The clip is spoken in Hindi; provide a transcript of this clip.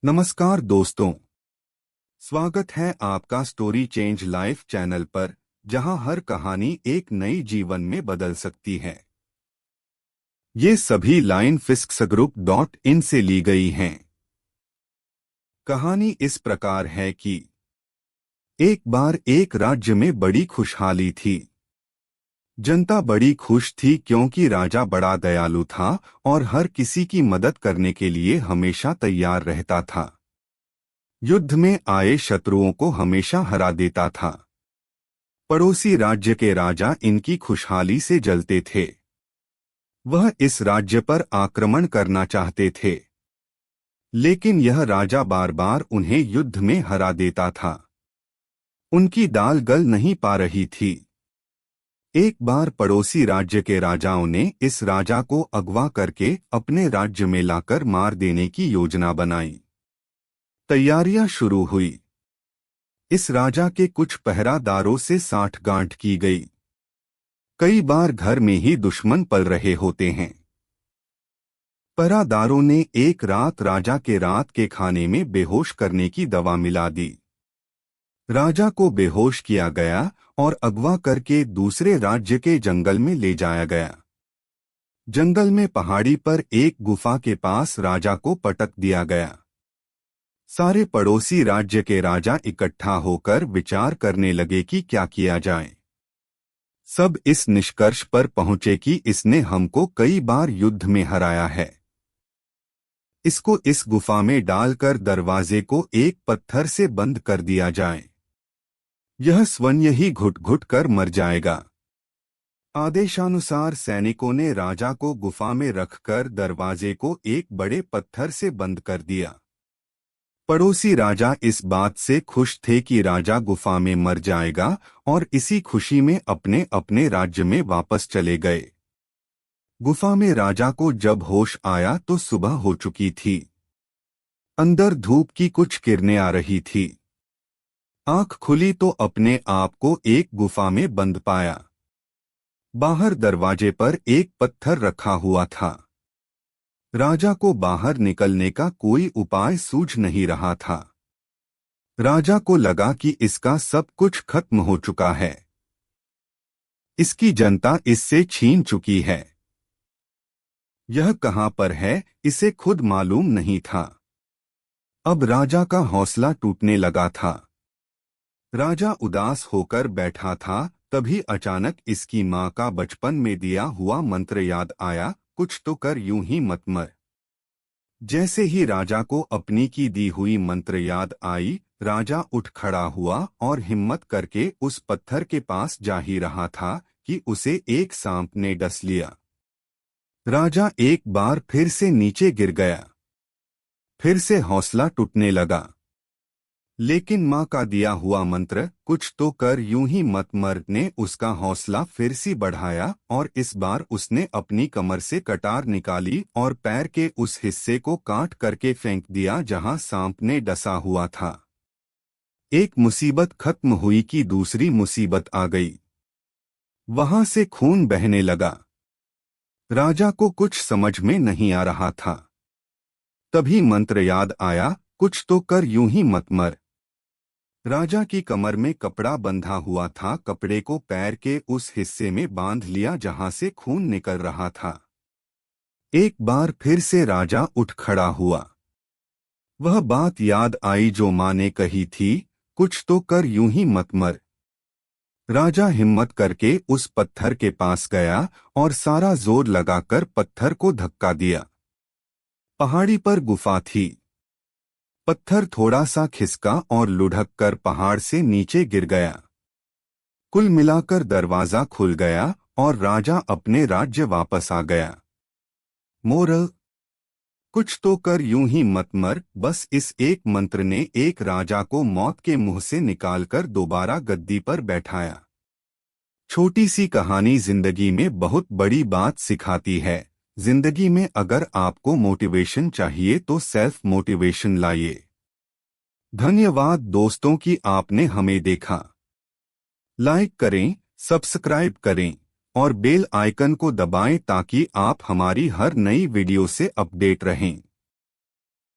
नमस्कार दोस्तों, स्वागत है आपका स्टोरी चेंज लाइफ चैनल पर, जहां हर कहानी एक नई जीवन में बदल सकती है। ये सभी लाइन fisksaGroup.in से ली गई हैं। कहानी इस प्रकार है कि एक बार एक राज्य में बड़ी खुशहाली थी। जनता बड़ी खुश थी क्योंकि राजा बड़ा दयालु था और हर किसी की मदद करने के लिए हमेशा तैयार रहता था। युद्ध में आए शत्रुओं को हमेशा हरा देता था। पड़ोसी राज्य के राजा इनकी खुशहाली से जलते थे। वह इस राज्य पर आक्रमण करना चाहते थे, लेकिन यह राजा बार बार उन्हें युद्ध में हरा देता था। उनकी दाल गल नहीं पा रही थी। एक बार पड़ोसी राज्य के राजाओं ने इस राजा को अगवा करके अपने राज्य में लाकर मार देने की योजना बनाई। तैयारियां शुरू हुई। इस राजा के कुछ पहरादारों से साठगांठ की गई। कई बार घर में ही दुश्मन पल रहे होते हैं। पहरादारों ने एक रात राजा के रात के खाने में बेहोश करने की दवा मिला दी। राजा को बेहोश किया गया और अगवा करके दूसरे राज्य के जंगल में ले जाया गया। जंगल में पहाड़ी पर एक गुफा के पास राजा को पटक दिया गया। सारे पड़ोसी राज्य के राजा इकट्ठा होकर विचार करने लगे कि क्या किया जाए। सब इस निष्कर्ष पर पहुंचे कि इसने हमको कई बार युद्ध में हराया है। इसको इस गुफा में डालकर दरवाजे को एक पत्थर से बंद कर दिया जाए। यह स्वयं ही घुट घुट कर मर जाएगा। आदेशानुसार सैनिकों ने राजा को गुफा में रखकर दरवाजे को एक बड़े पत्थर से बंद कर दिया। पड़ोसी राजा इस बात से खुश थे कि राजा गुफा में मर जाएगा और इसी खुशी में अपने अपने राज्य में वापस चले गए। गुफा में राजा को जब होश आया तो सुबह हो चुकी थी। अंदर धूप की कुछ किरणें आ रही थी। आंख खुली तो अपने आप को एक गुफा में बंद पाया। बाहर दरवाजे पर एक पत्थर रखा हुआ था। राजा को बाहर निकलने का कोई उपाय सूझ नहीं रहा था। राजा को लगा कि इसका सब कुछ खत्म हो चुका है। इसकी जनता इससे छीन चुकी है। यह कहां पर है, इसे खुद मालूम नहीं था। अब राजा का हौसला टूटने लगा था। राजा उदास होकर बैठा था, तभी अचानक इसकी मां का बचपन में दिया हुआ मंत्र याद आया, कुछ तो कर यूं ही मत मर। जैसे ही राजा को अपनी की दी हुई मंत्र याद आई, राजा उठ खड़ा हुआ और हिम्मत करके उस पत्थर के पास जा ही रहा था कि उसे एक सांप ने डस लिया। राजा एक बार फिर से नीचे गिर गया। फिर से हौसला टूटने लगा। लेकिन मां का दिया हुआ मंत्र कुछ तो कर यूं ही मत मर ने उसका हौसला फिर से बढ़ाया और इस बार उसने अपनी कमर से कटार निकाली और पैर के उस हिस्से को काट करके फेंक दिया जहां सांप ने डसा हुआ था। एक मुसीबत खत्म हुई कि दूसरी मुसीबत आ गई। वहां से खून बहने लगा। राजा को कुछ समझ में नहीं आ रहा था। तभी मंत्र याद आया, कुछ तो कर यूं ही मत मर। राजा की कमर में कपड़ा बंधा हुआ था। कपड़े को पैर के उस हिस्से में बांध लिया जहां से खून निकल रहा था। एक बार फिर से राजा उठ खड़ा हुआ। वह बात याद आई जो मां ने कही थी, कुछ तो कर यूं ही मत मर। राजा हिम्मत करके उस पत्थर के पास गया और सारा जोर लगाकर पत्थर को धक्का दिया। पहाड़ी पर गुफा थी। पत्थर थोड़ा सा खिसका और लुढ़क कर पहाड़ से नीचे गिर गया। कुल मिलाकर दरवाजा खुल गया और राजा अपने राज्य वापस आ गया। मोरल: कुछ तो कर यूं ही मत मर। बस इस एक मंत्र ने एक राजा को मौत के मुंह से निकालकर दोबारा गद्दी पर बैठाया। छोटी सी कहानी जिंदगी में बहुत बड़ी बात सिखाती है। जिंदगी में अगर आपको मोटिवेशन चाहिए तो सेल्फ मोटिवेशन लाइए। धन्यवाद दोस्तों कि आपने हमें देखा। लाइक करें, सब्सक्राइब करें और बेल आइकन को दबाएं ताकि आप हमारी हर नई वीडियो से अपडेट रहें।